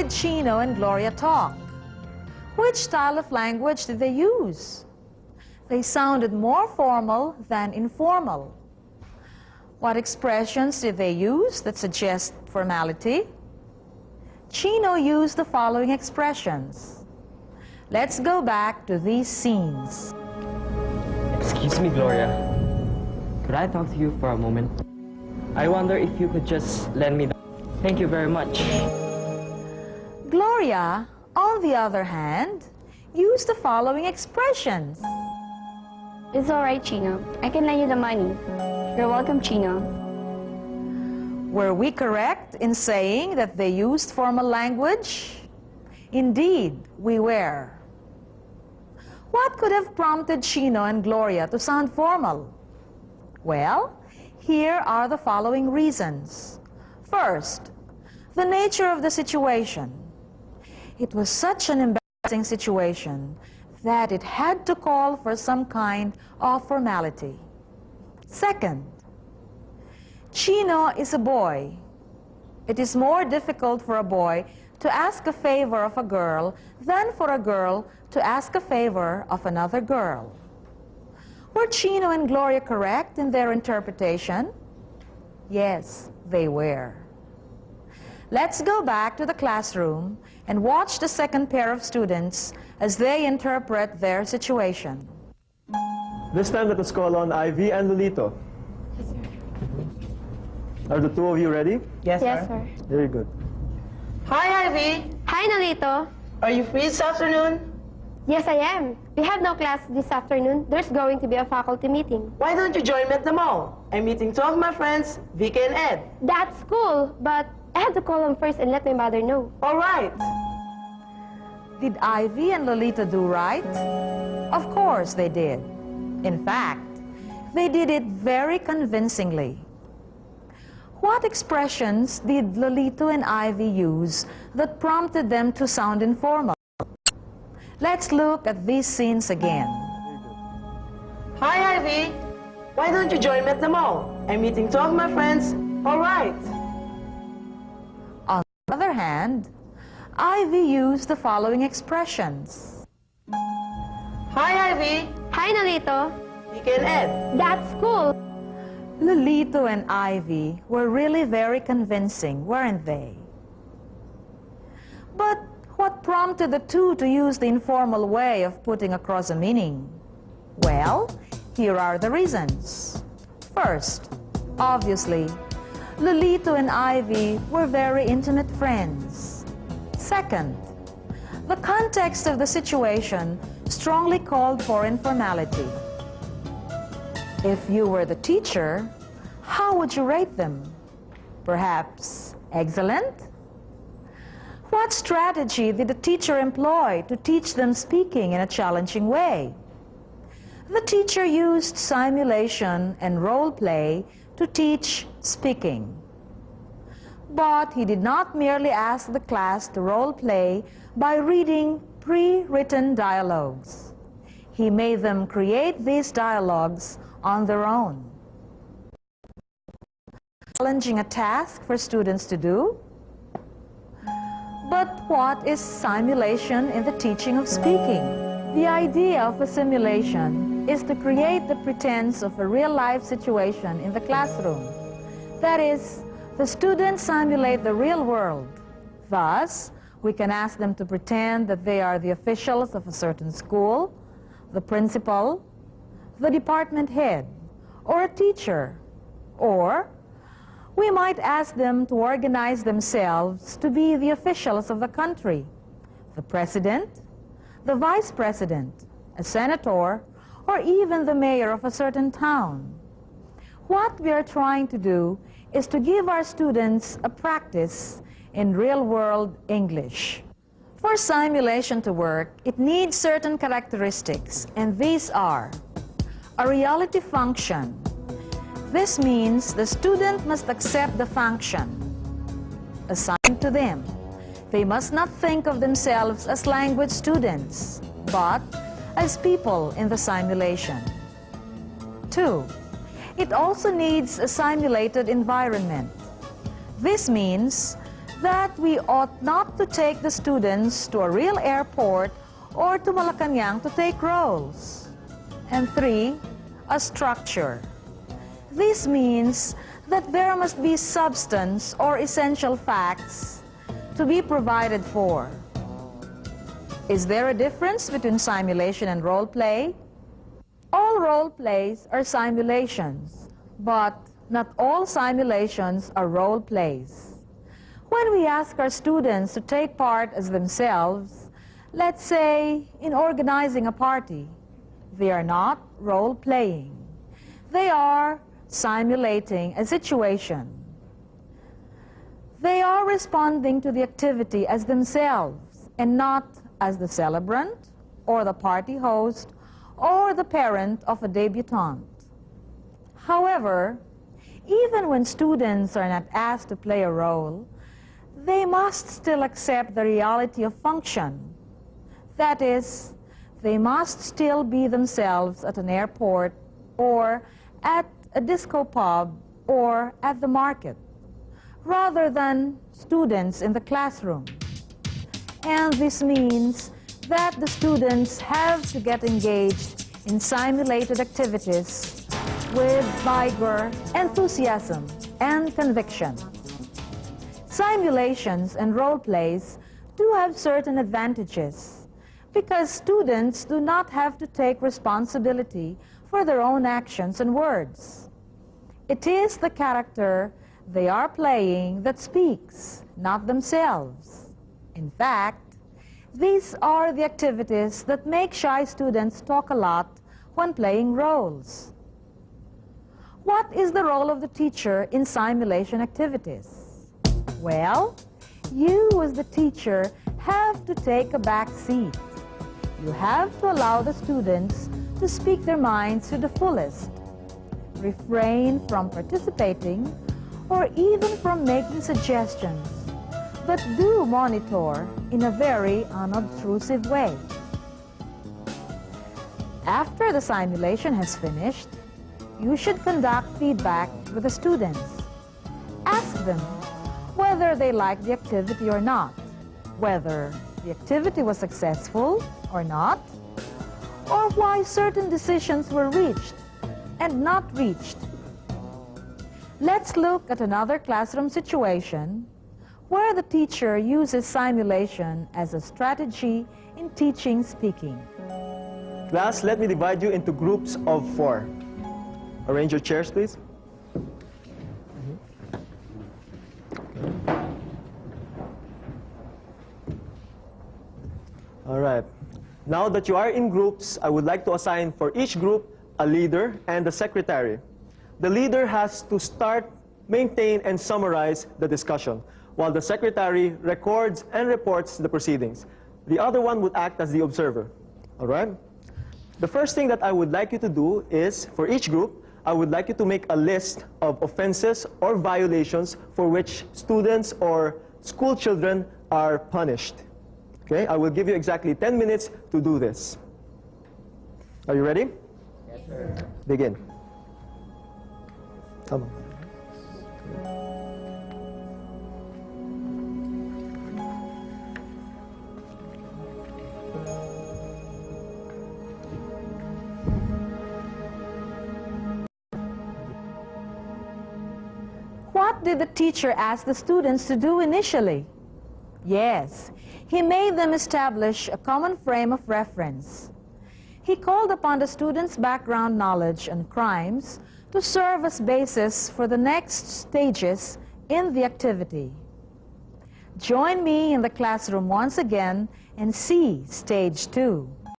did Chino and Gloria talk? Which style of language did they use? They sounded more formal than informal. What expressions did they use that suggest formality? Chino used the following expressions. Let's go back to these scenes. Excuse me, Gloria. Could I talk to you for a moment? I wonder if you could just lend me the... Thank you very much. Gloria, on the other hand, used the following expressions. It's all right, Chino. I can lend you the money. You're welcome, Chino. Were we correct in saying that they used formal language? Indeed, we were. What could have prompted Chino and Gloria to sound formal? Well, here are the following reasons. First, the nature of the situation. It was such an embarrassing situation that it had to call for some kind of formality. Second, Chino is a boy. It is more difficult for a boy to ask a favor of a girl than for a girl to ask a favor of another girl. Were Chino and Gloria correct in their interpretation? Yes, they were. Let's go back to the classroom and watch the second pair of students as they interpret their situation. This time let us call on Ivy and Lolito. Yes, sir. Are the two of you ready? Yes, Yes, sir. sir. Very good. Hi, Ivy. Hi, Nolito. Are you free this afternoon? Yes, I am. We have no class this afternoon. There's going to be a faculty meeting. Why don't you join me at the mall? I'm meeting two of my friends, Vicky and Ed. That's cool, but I have to call them first and let my mother know. All right. Did Ivy and Lolita do right? Of course they did. In fact, they did it very convincingly. What expressions did Lolito and Ivy use that prompted them to sound informal? Let's look at these scenes again. Hi, Ivy. Why don't you join me at the mall? I'm meeting two of my friends. All right. On the other hand, Ivy used the following expressions. Hi, Ivy. Hi, Nolito. Vicky and Ed. That's cool. Lolito and Ivy were really very convincing, weren't they? But what prompted the two to use the informal way of putting across a meaning? Well, here are the reasons. First, obviously, Lolito and Ivy were very intimate friends. Second, the context of the situation strongly called for informality. If you were the teacher, how would you rate them? Perhaps excellent? What strategy did the teacher employ to teach them speaking in a challenging way? The teacher used simulation and role play to teach speaking. But he did not merely ask the class to role play by reading pre-written dialogues. He made them create these dialogues on their own. Challenging a task for students to do. But what is simulation in the teaching of speaking? The idea of a simulation is to create the pretense of a real-life situation in the classroom. That is, the students simulate the real world. Thus, we can ask them to pretend that they are the officials of a certain school, the principal, the department head, or a teacher. Or we might ask them to organize themselves to be the officials of the country, the president, the vice president, a senator, or even the mayor of a certain town. What we are trying to do is to give our students a practice in real-world English. For simulation to work, it needs certain characteristics, and these are a reality function. This means the student must accept the function assigned to them. They must not think of themselves as language students, but as people in the simulation. 2. It also needs a simulated environment. This means that we ought not to take the students to a real airport or to Malacanang to take roles. And 3, a structure. This means that there must be substance or essential facts to be provided for. Is there a difference between simulation and role play? All role plays are simulations, but not all simulations are role plays. When we ask our students to take part as themselves, let's say in organizing a party, they are not role-playing. They are simulating a situation. They are responding to the activity as themselves and not as the celebrant or the party host or the parent of a debutante. However, even when students are not asked to play a role, they must still accept the reality of function. That is, they must still be themselves at an airport or at a disco pub or at the market, rather than students in the classroom. And this means that the students have to get engaged in simulated activities with vigor, enthusiasm, and conviction. Simulations and role plays do have certain advantages because students do not have to take responsibility for their own actions and words. It is the character they are playing that speaks, not themselves. In fact, these are the activities that make shy students talk a lot when playing roles. What is the role of the teacher in simulation activities? Well, you as the teacher have to take a back seat. You have to allow the students to speak their minds to the fullest. Refrain from participating or even from making suggestions, but do monitor in a very unobtrusive way. After the simulation has finished, you should conduct feedback with the students. Ask them whether they like the activity or not, whether the activity was successful or not, or why certain decisions were reached and not reached. Let's look at another classroom situation where the teacher uses simulation as a strategy in teaching speaking. Class, let me divide you into groups of 4. Arrange your chairs, please. All right. Now that you are in groups, I would like to assign for each group a leader and a secretary. The leader has to start, maintain, and summarize the discussion, while the secretary records and reports the proceedings. The other one would act as the observer. All right? The first thing that I would like you to do is, for each group, I would like you to make a list of offenses or violations for which students or school children are punished. Okay, I will give you exactly 10 minutes to do this. Are you ready? Yes, sir. Begin. Come on. What did the teacher ask the students to do initially? Yes, he made them establish a common frame of reference. He called upon the students' background knowledge and crimes to serve as basis for the next stages in the activity. Join me in the classroom once again and see stage 2.